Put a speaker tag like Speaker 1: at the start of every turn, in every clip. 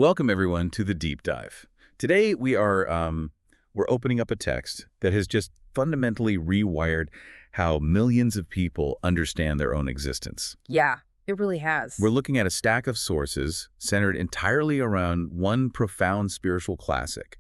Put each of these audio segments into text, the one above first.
Speaker 1: Welcome everyone to the deep dive. Today we're opening up a text that has just fundamentally rewired how millions of people understand their own existence.
Speaker 2: Yeah, it really has.
Speaker 1: We're looking at a stack of sources centered entirely around one profound spiritual classic,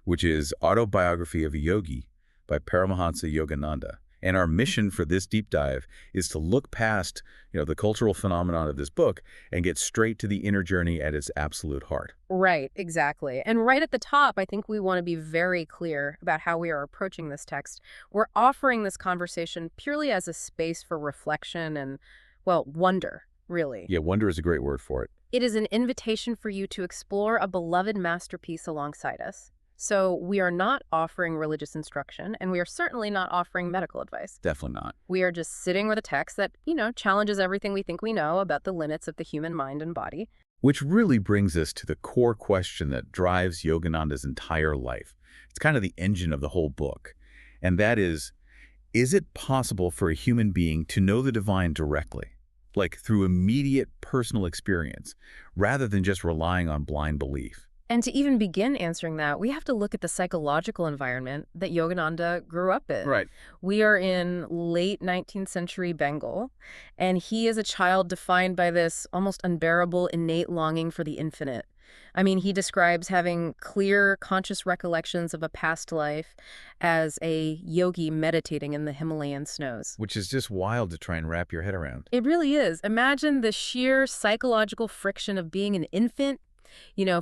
Speaker 1: which is Autobiography of a Yogi by Paramahansa Yogananda. And our mission for this deep dive is to look past, the cultural phenomenon of this book and get straight to the inner journey at its absolute heart.
Speaker 2: Right, exactly. And right at the top, I think we want to be very clear about how we are approaching this text. We're offering this conversation purely as a space for reflection and, well, wonder, really.
Speaker 1: Yeah, wonder is a great word for it.
Speaker 2: It is an invitation for you to explore a beloved masterpiece alongside us. So we are not offering religious instruction, and we are certainly not offering medical advice.
Speaker 1: Definitely not.
Speaker 2: We are just sitting with a text that, challenges everything we think we know about the limits of the human mind and body.
Speaker 1: Which really brings us to the core question that drives Yogananda's entire life. It's kind of the engine of the whole book. And that is it possible for a human being to know the divine directly, like through immediate personal experience, rather than just relying on blind belief?
Speaker 2: And to even begin answering that, we have to look at the psychological environment that Yogananda grew up in.
Speaker 1: Right.
Speaker 2: We are in late 19th century Bengal, and he is a child defined by this almost unbearable innate longing for the infinite. I mean, he describes having clear, conscious recollections of a past life as a yogi meditating in the Himalayan snows.
Speaker 1: Which is just wild to try and wrap your head around.
Speaker 2: It really is. Imagine the sheer psychological friction of being an infant,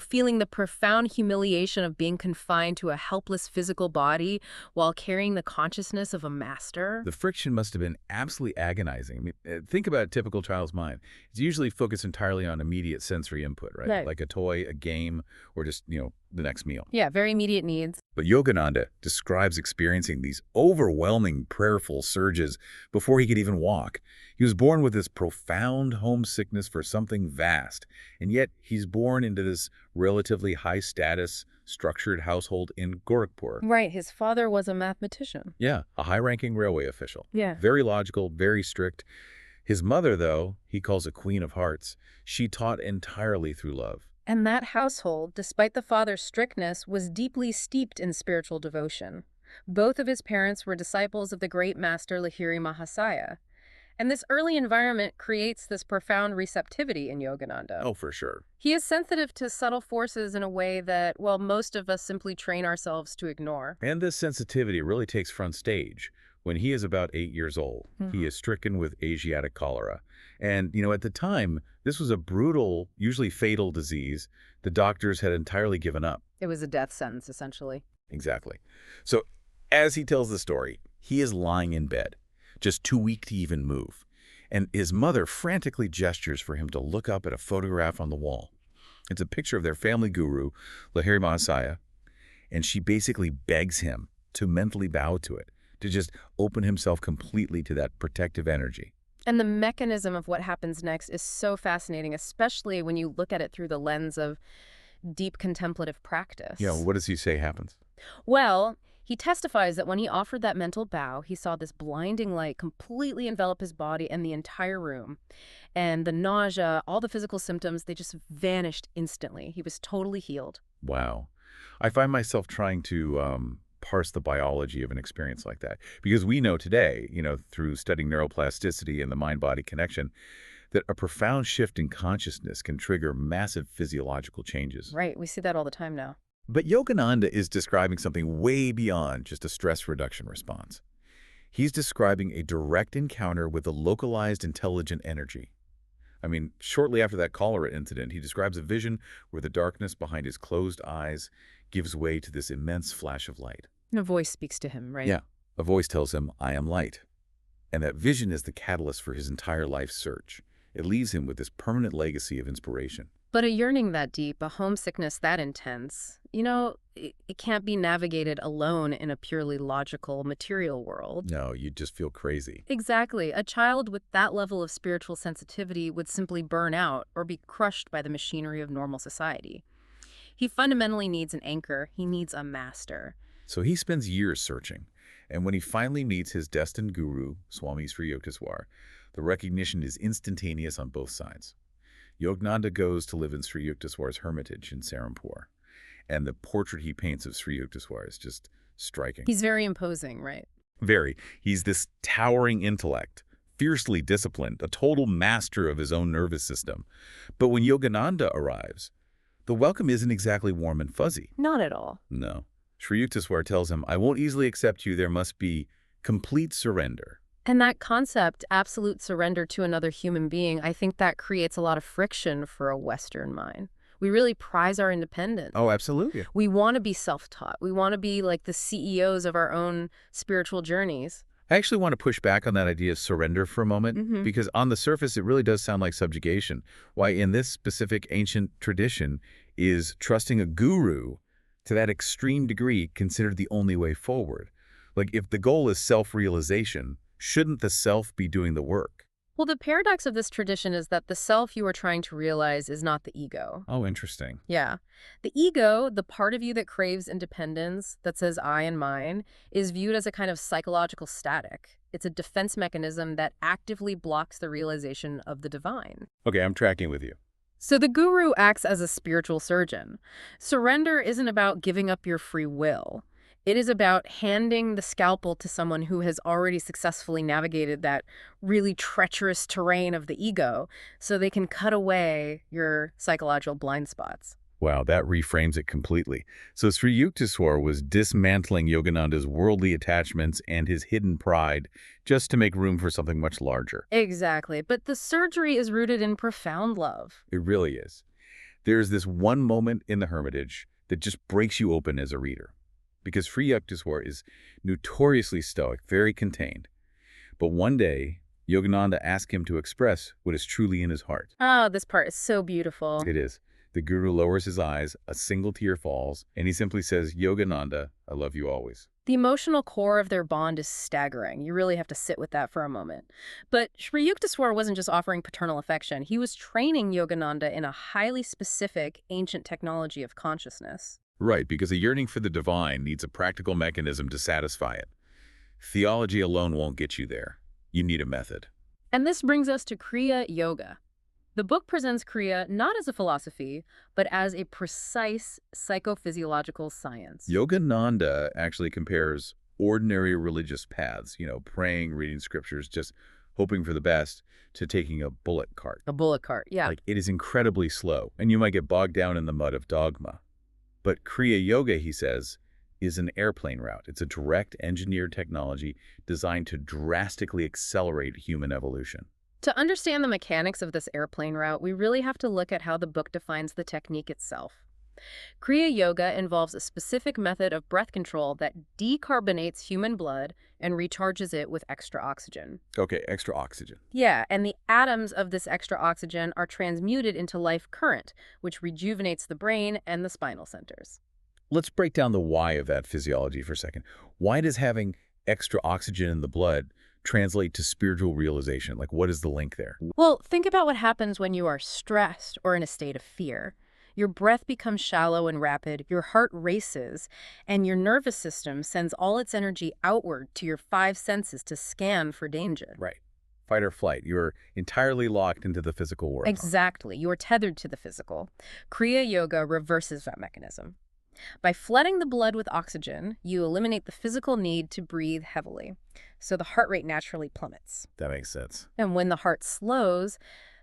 Speaker 2: feeling the profound humiliation of being confined to a helpless physical body while carrying the consciousness of a master.
Speaker 1: The friction must have been absolutely agonizing. I mean, think about a typical child's mind. It's usually focused entirely on immediate sensory input, right?
Speaker 2: Right.
Speaker 1: Like a toy, a game, or just, the next meal.
Speaker 2: Yeah, very immediate needs.
Speaker 1: But Yogananda describes experiencing these overwhelming prayerful surges before he could even walk. He was born with this profound homesickness for something vast, and yet he's born into this relatively high-status, structured household in Gorakhpur.
Speaker 2: Right, his father was a mathematician.
Speaker 1: Yeah, a high-ranking railway official.
Speaker 2: Yeah.
Speaker 1: Very logical, very strict. His mother, though, he calls a queen of hearts. She taught entirely through love.
Speaker 2: And that household, despite the father's strictness, was deeply steeped in spiritual devotion. Both of his parents were disciples of the great master Lahiri Mahasaya. And this early environment creates this profound receptivity in Yogananda.
Speaker 1: Oh, for sure.
Speaker 2: He is sensitive to subtle forces in a way that, well, most of us simply train ourselves to ignore.
Speaker 1: And this sensitivity really takes front stage. When he is about 8 years old, he is stricken with Asiatic cholera. And, at the time, this was a brutal, usually fatal disease. The doctors had entirely given up.
Speaker 2: It was a death sentence, essentially.
Speaker 1: Exactly. So, as he tells the story, he is lying in bed, just too weak to even move. And his mother frantically gestures for him to look up at a photograph on the wall. It's a picture of their family guru, Lahiri Mahasaya, and she basically begs him to mentally bow to it, to just open himself completely to that protective energy.
Speaker 2: And the mechanism of what happens next is so fascinating, especially when you look at it through the lens of deep contemplative practice.
Speaker 1: Yeah, what does he say happens?
Speaker 2: Well, he testifies that when he offered that mental bow, he saw this blinding light completely envelop his body and the entire room. And the nausea, all the physical symptoms, they just vanished instantly. He was totally healed.
Speaker 1: Wow. I find myself trying to parse the biology of an experience like that. Because we know today, through studying neuroplasticity and the mind-body connection, that a profound shift in consciousness can trigger massive physiological changes.
Speaker 2: Right, we see that all the time now.
Speaker 1: But Yogananda is describing something way beyond just a stress reduction response. He's describing a direct encounter with a localized intelligent energy. I mean, shortly after that cholera incident, he describes a vision where the darkness behind his closed eyes gives way to this immense flash of light.
Speaker 2: And a voice speaks to him, right?
Speaker 1: Yeah, a voice tells him, "I am light." And that vision is the catalyst for his entire life search. It leaves him with this permanent legacy of inspiration.
Speaker 2: But a yearning that deep, a homesickness that intense, it can't be navigated alone in a purely logical, material world.
Speaker 1: No, you just feel crazy.
Speaker 2: Exactly. A child with that level of spiritual sensitivity would simply burn out or be crushed by the machinery of normal society. He fundamentally needs an anchor. He needs a master.
Speaker 1: So he spends years searching. And when he finally meets his destined guru, Swami Sri Yukteswar, the recognition is instantaneous on both sides. Yogananda goes to live in Sri Yukteswar's hermitage in Serampore, and the portrait he paints of Sri Yukteswar is just striking.
Speaker 2: He's very imposing, right?
Speaker 1: Very. He's this towering intellect, fiercely disciplined, a total master of his own nervous system. But when Yogananda arrives, the welcome isn't exactly warm and fuzzy.
Speaker 2: Not at all.
Speaker 1: No. Sri Yukteswar tells him, I won't easily accept you. There must be complete surrender.
Speaker 2: And that concept, absolute surrender to another human being, I think that creates a lot of friction for a Western mind. We really prize our independence.
Speaker 1: Oh, absolutely.
Speaker 2: We want to be self-taught. We want to be like the CEOs of our own spiritual journeys.
Speaker 1: I actually want to push back on that idea of surrender for a moment, because on the surface, it really does sound like subjugation. Why, in this specific ancient tradition, is trusting a guru to that extreme degree considered the only way forward? Like, if the goal is self-realization, shouldn't the self be doing the work?
Speaker 2: Well, the paradox of this tradition is that the self you are trying to realize is not the ego.
Speaker 1: Oh, interesting.
Speaker 2: Yeah. The ego, the part of you that craves independence, that says I and mine, is viewed as a kind of psychological static. It's a defense mechanism that actively blocks the realization of the divine.
Speaker 1: Okay, I'm tracking with you.
Speaker 2: So the guru acts as a spiritual surgeon. Surrender isn't about giving up your free will. It is about handing the scalpel to someone who has already successfully navigated that really treacherous terrain of the ego so they can cut away your psychological blind spots.
Speaker 1: Wow, that reframes it completely. So Sri Yukteswar was dismantling Yogananda's worldly attachments and his hidden pride just to make room for something much larger.
Speaker 2: Exactly. But the surgery is rooted in profound love.
Speaker 1: It really is. There's this one moment in the hermitage that just breaks you open as a reader. Because Sri Yukteswar is notoriously stoic, very contained. But one day, Yogananda asked him to express what is truly in his heart.
Speaker 2: Oh, this part is so beautiful.
Speaker 1: It is. The guru lowers his eyes, a single tear falls, and he simply says, Yogananda, I love you always.
Speaker 2: The emotional core of their bond is staggering. You really have to sit with that for a moment. But Sri Yukteswar wasn't just offering paternal affection. He was training Yogananda in a highly specific ancient technology of consciousness.
Speaker 1: Right, because a yearning for the divine needs a practical mechanism to satisfy it. Theology alone won't get you there. You need a method.
Speaker 2: And this brings us to Kriya Yoga. The book presents Kriya not as a philosophy, but as a precise psychophysiological science.
Speaker 1: Yogananda actually compares ordinary religious paths, praying, reading scriptures, just hoping for the best, to taking a bullock cart.
Speaker 2: A bullock cart, yeah.
Speaker 1: Like, it is incredibly slow, and you might get bogged down in the mud of dogma. But Kriya Yoga, he says, is an airplane route. It's a direct engineered technology designed to drastically accelerate human evolution.
Speaker 2: To understand the mechanics of this airplane route, we really have to look at how the book defines the technique itself. Kriya Yoga involves a specific method of breath control that decarbonates human blood and recharges it with extra oxygen.
Speaker 1: Okay, extra oxygen.
Speaker 2: Yeah, and the atoms of this extra oxygen are transmuted into life current, which rejuvenates the brain and the spinal centers.
Speaker 1: Let's break down the why of that physiology for a second. Why does having extra oxygen in the blood translate to spiritual realization? Like, what is the link there?
Speaker 2: Well, think about what happens when you are stressed or in a state of fear. Your breath becomes shallow and rapid, your heart races, and your nervous system sends all its energy outward to your 5 senses to scan for danger.
Speaker 1: Right. Fight or flight. You're entirely locked into the physical world.
Speaker 2: Exactly. You are tethered to the physical. Kriya Yoga reverses that mechanism. By flooding the blood with oxygen, you eliminate the physical need to breathe heavily, so the heart rate naturally plummets.
Speaker 1: That makes sense.
Speaker 2: And when the heart slows,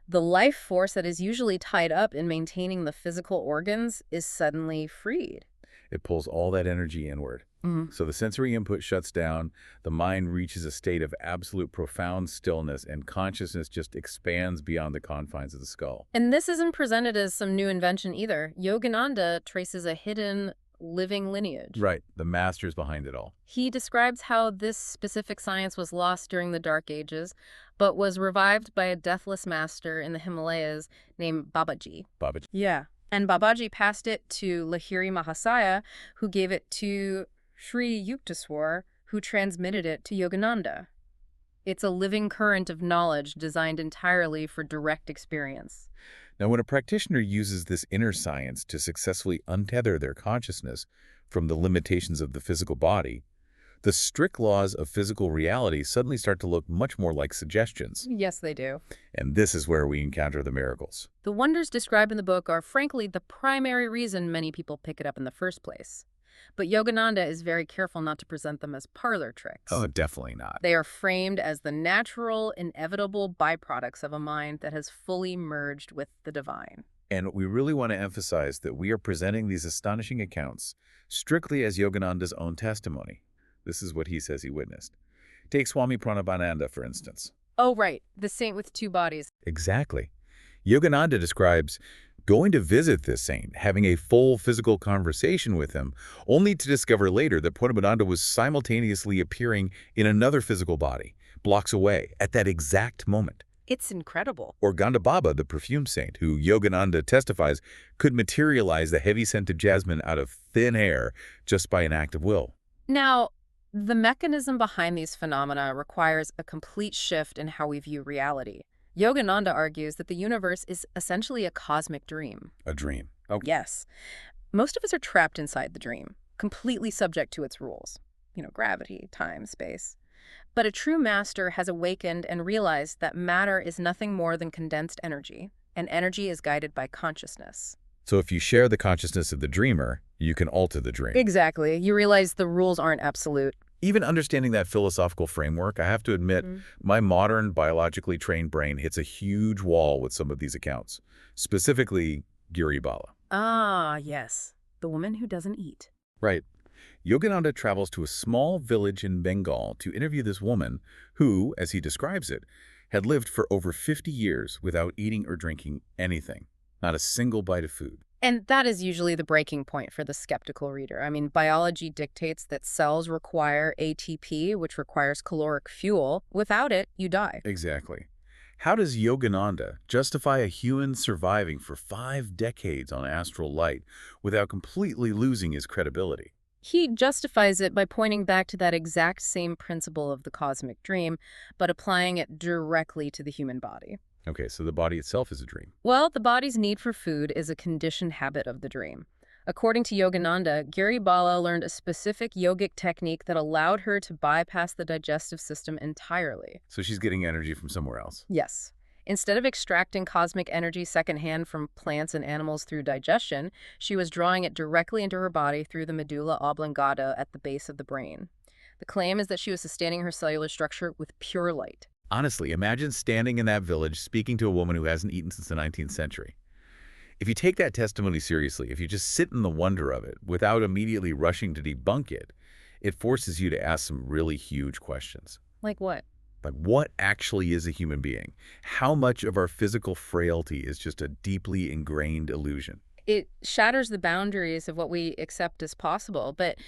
Speaker 2: the life force that is usually tied up in maintaining the physical organs is suddenly freed.
Speaker 1: It pulls all that energy inward. So the sensory input shuts down, the mind reaches a state of absolute profound stillness, and consciousness just expands beyond the confines of the skull.
Speaker 2: And this isn't presented as some new invention either. Yogananda traces a hidden living lineage.
Speaker 1: Right, the masters behind it all.
Speaker 2: He describes how this specific science was lost during the Dark Ages, but was revived by a deathless master in the Himalayas named Babaji.
Speaker 1: Babaji.
Speaker 2: Yeah. And Babaji passed it to Lahiri Mahasaya, who gave it to Sri Yukteswar, who transmitted it to Yogananda. It's a living current of knowledge designed entirely for direct experience.
Speaker 1: Now, when a practitioner uses this inner science to successfully untether their consciousness from the limitations of the physical body, The strict laws of physical reality suddenly start to look much more like suggestions.
Speaker 2: Yes, they do.
Speaker 1: And this is where we encounter the miracles.
Speaker 2: The wonders described in the book are frankly the primary reason many people pick it up in the first place. But Yogananda is very careful not to present them as parlor tricks.
Speaker 1: Oh, definitely not.
Speaker 2: They are framed as the natural, inevitable byproducts of a mind that has fully merged with the divine.
Speaker 1: And we really want to emphasize that we are presenting these astonishing accounts strictly as Yogananda's own testimony. This is what he says he witnessed. Take Swami Pranabananda, for instance.
Speaker 2: Oh, right. The saint with two bodies.
Speaker 1: Exactly. Yogananda describes going to visit this saint, having a full physical conversation with him, only to discover later that Pranabananda was simultaneously appearing in another physical body, blocks away, at that exact moment.
Speaker 2: It's incredible.
Speaker 1: Or Gandhababa, the perfume saint, who Yogananda testifies could materialize the heavy-scented jasmine out of thin air just by an act of will.
Speaker 2: Now, the mechanism behind these phenomena requires a complete shift in how we view reality. Yogananda argues that the universe is essentially a cosmic dream.
Speaker 1: A dream. Okay.
Speaker 2: Yes. Most of us are trapped inside the dream, completely subject to its rules. Gravity, time, space. But a true master has awakened and realized that matter is nothing more than condensed energy, and energy is guided by consciousness.
Speaker 1: So if you share the consciousness of the dreamer, you can alter the dream.
Speaker 2: Exactly. You realize the rules aren't absolute.
Speaker 1: Even understanding that philosophical framework, I have to admit, my modern, biologically trained brain hits a huge wall with some of these accounts, specifically Giri Bala.
Speaker 2: Ah, yes. The woman who doesn't eat.
Speaker 1: Right. Yogananda travels to a small village in Bengal to interview this woman who, as he describes it, had lived for over 50 years without eating or drinking anything, not a single bite of food.
Speaker 2: And that is usually the breaking point for the skeptical reader. I mean, biology dictates that cells require ATP, which requires caloric fuel. Without it, you die.
Speaker 1: Exactly. How does Yogananda justify a human surviving for 5 decades on astral light without completely losing his credibility?
Speaker 2: He justifies it by pointing back to that exact same principle of the cosmic dream, but applying it directly to the human body.
Speaker 1: Okay, so the body itself is a dream.
Speaker 2: Well, the body's need for food is a conditioned habit of the dream. According to Yogananda, Giri Bala learned a specific yogic technique that allowed her to bypass the digestive system entirely.
Speaker 1: So she's getting energy from somewhere else.
Speaker 2: Yes. Instead of extracting cosmic energy secondhand from plants and animals through digestion, she was drawing it directly into her body through the medulla oblongata at the base of the brain. The claim is that she was sustaining her cellular structure with pure light.
Speaker 1: Honestly, imagine standing in that village speaking to a woman who hasn't eaten since the 19th century. If you take that testimony seriously, if you just sit in the wonder of it without immediately rushing to debunk it, it forces you to ask some really huge questions.
Speaker 2: Like what?
Speaker 1: Like, what actually is a human being? How much of our physical frailty is just a deeply ingrained illusion?
Speaker 2: It shatters the boundaries of what we accept as possible. But,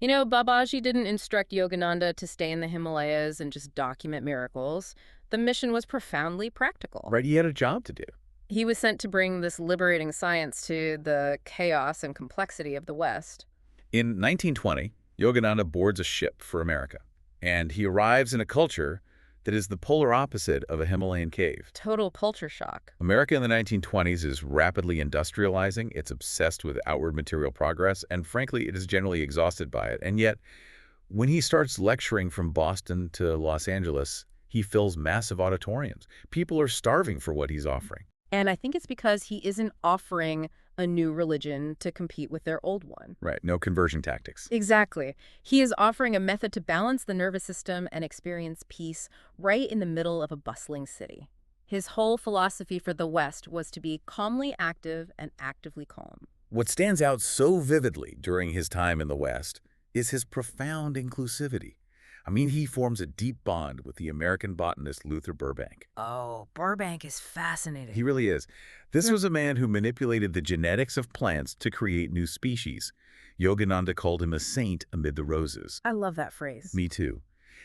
Speaker 2: Babaji didn't instruct Yogananda to stay in the Himalayas and just document miracles. The mission was profoundly practical.
Speaker 1: Right, he had a job to do.
Speaker 2: He was sent to bring this liberating science to the chaos and complexity of the West.
Speaker 1: In 1920, Yogananda boards a ship for America, and he arrives in a culture that is the polar opposite of a Himalayan cave.
Speaker 2: Total culture shock.
Speaker 1: America in the 1920s is rapidly industrializing, it's obsessed with outward material progress, and frankly, it is generally exhausted by it. And yet, when he starts lecturing from Boston to Los Angeles, he fills massive auditoriums. People are starving for what he's offering.
Speaker 2: And I think it's because he isn't offering a new religion to compete with their old one.
Speaker 1: Right, no conversion tactics.
Speaker 2: Exactly. He is offering a method to balance the nervous system and experience peace right in the middle of a bustling city. His whole philosophy for the West was to be calmly active and actively calm.
Speaker 1: What stands out so vividly during his time in the West is his profound inclusivity. I mean, he forms a deep bond with the American botanist Luther Burbank.
Speaker 2: Oh, Burbank is fascinating.
Speaker 1: He really is. This was a man who manipulated the genetics of plants to create new species. Yogananda called him a saint amid the roses.
Speaker 2: I love that phrase.
Speaker 1: Me too.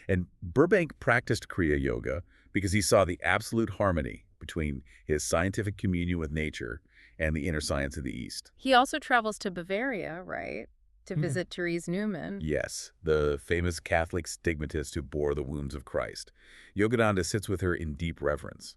Speaker 1: And Burbank practiced Kriya Yoga because he saw the absolute harmony between his scientific communion with nature and the inner science of the East.
Speaker 2: He also travels to Bavaria, right? To visit Therese Neumann.
Speaker 1: Yes, the famous Catholic stigmatist who bore the wounds of Christ. Yogananda sits with her in deep reverence.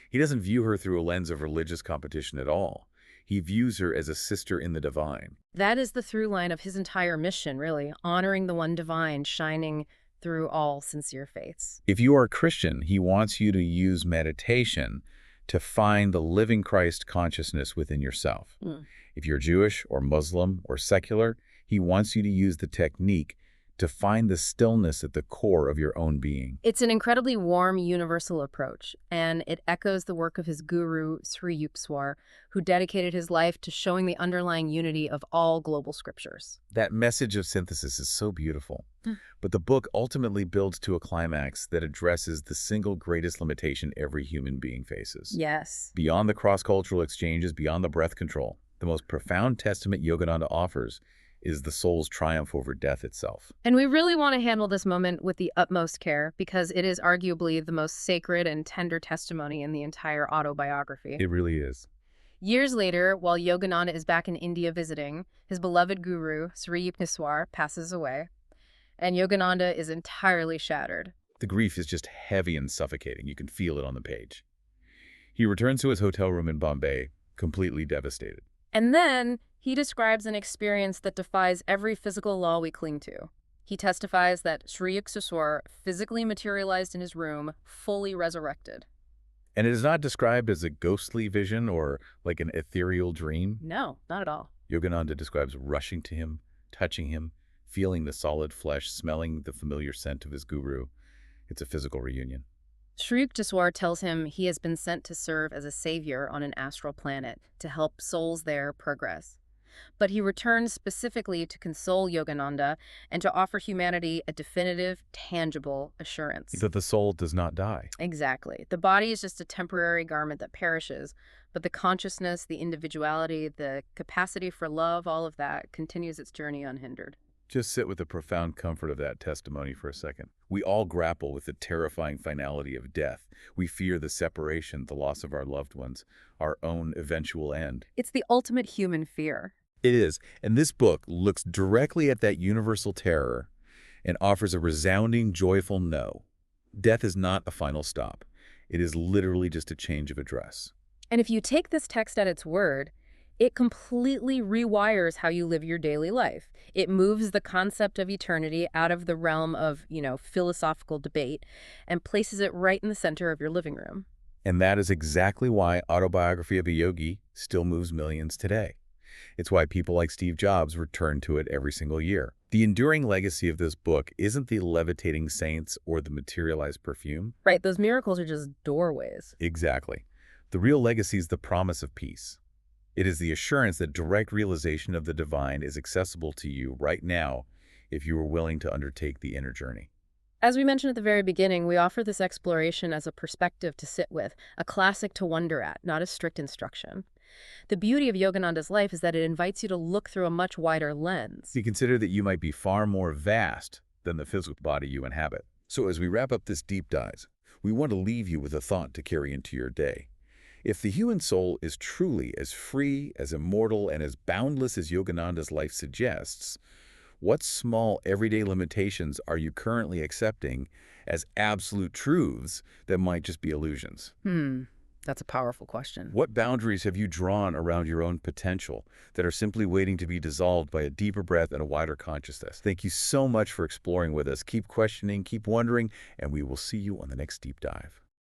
Speaker 1: He doesn't view her through a lens of religious competition at all. He views her as a sister in the divine.
Speaker 2: That is the through line of his entire mission, really, honoring the one divine, shining through all sincere faiths.
Speaker 1: If you are a Christian, he wants you to use meditation to find the living Christ consciousness within yourself.
Speaker 2: Mm.
Speaker 1: If you're Jewish or Muslim or secular, he wants you to use the technique to find the stillness at the core of your own being.
Speaker 2: It's an incredibly warm, universal approach, and it echoes the work of his guru, Sri Yukteswar, who dedicated his life to showing the underlying unity of all global scriptures.
Speaker 1: That message of synthesis is so beautiful.
Speaker 2: Mm.
Speaker 1: But the book ultimately builds to a climax that addresses the single greatest limitation every human being faces.
Speaker 2: Yes.
Speaker 1: Beyond the cross-cultural exchanges, beyond the breath control, the most profound testament Yogananda offers is the soul's triumph over death itself.
Speaker 2: And we really want to handle this moment with the utmost care because it is arguably the most sacred and tender testimony in the entire autobiography.
Speaker 1: It really is.
Speaker 2: Years later, while Yogananda is back in India visiting, his beloved guru, Sri Yukteswar, passes away, and Yogananda is entirely shattered.
Speaker 1: The grief is just heavy and suffocating. You can feel it on the page. He returns to his hotel room in Bombay, completely devastated.
Speaker 2: And then he describes an experience that defies every physical law we cling to. He testifies that Sri Yukteswar physically materialized in his room, fully resurrected.
Speaker 1: And it is not described as a ghostly vision or like an ethereal dream.
Speaker 2: No, not at all.
Speaker 1: Yogananda describes rushing to him, touching him, feeling the solid flesh, smelling the familiar scent of his guru. It's a physical reunion.
Speaker 2: Sri Yukteswar tells him he has been sent to serve as a savior on an astral planet to help souls there progress. But he returns specifically to console Yogananda and to offer humanity a definitive, tangible assurance.
Speaker 1: That the soul does not die.
Speaker 2: Exactly. The body is just a temporary garment that perishes, but the consciousness, the individuality, the capacity for love, all of that continues its journey unhindered.
Speaker 1: Just sit with the profound comfort of that testimony for a second. We all grapple with the terrifying finality of death. We fear the separation, the loss of our loved ones, our own eventual end.
Speaker 2: It's the ultimate human fear.
Speaker 1: It is, and this book looks directly at that universal terror and offers a resounding, joyful no. Death is not a final stop. It is literally just a change of address.
Speaker 2: And if you take this text at its word, it completely rewires how you live your daily life. It moves the concept of eternity out of the realm of, philosophical debate and places it right in the center of your living room.
Speaker 1: And that is exactly why Autobiography of a Yogi still moves millions today. It's why people like Steve Jobs return to it every single year. The enduring legacy of this book isn't the levitating saints or the materialized perfume.
Speaker 2: Right, those miracles are just doorways.
Speaker 1: Exactly. The real legacy is the promise of peace. It is the assurance that direct realization of the divine is accessible to you right now if you are willing to undertake the inner journey.
Speaker 2: As we mentioned at the very beginning, we offer this exploration as a perspective to sit with, a classic to wonder at, not a strict instruction. The beauty of Yogananda's life is that it invites you to look through a much wider lens.
Speaker 1: You consider that you might be far more vast than the physical body you inhabit. So as we wrap up this deep dive, we want to leave you with a thought to carry into your day. If the human soul is truly as free, as immortal, and as boundless as Yogananda's life suggests, what small everyday limitations are you currently accepting as absolute truths that might just be illusions?
Speaker 2: That's a powerful question.
Speaker 1: What boundaries have you drawn around your own potential that are simply waiting to be dissolved by a deeper breath and a wider consciousness? Thank you so much for exploring with us. Keep questioning, keep wondering, and we will see you on the next deep dive.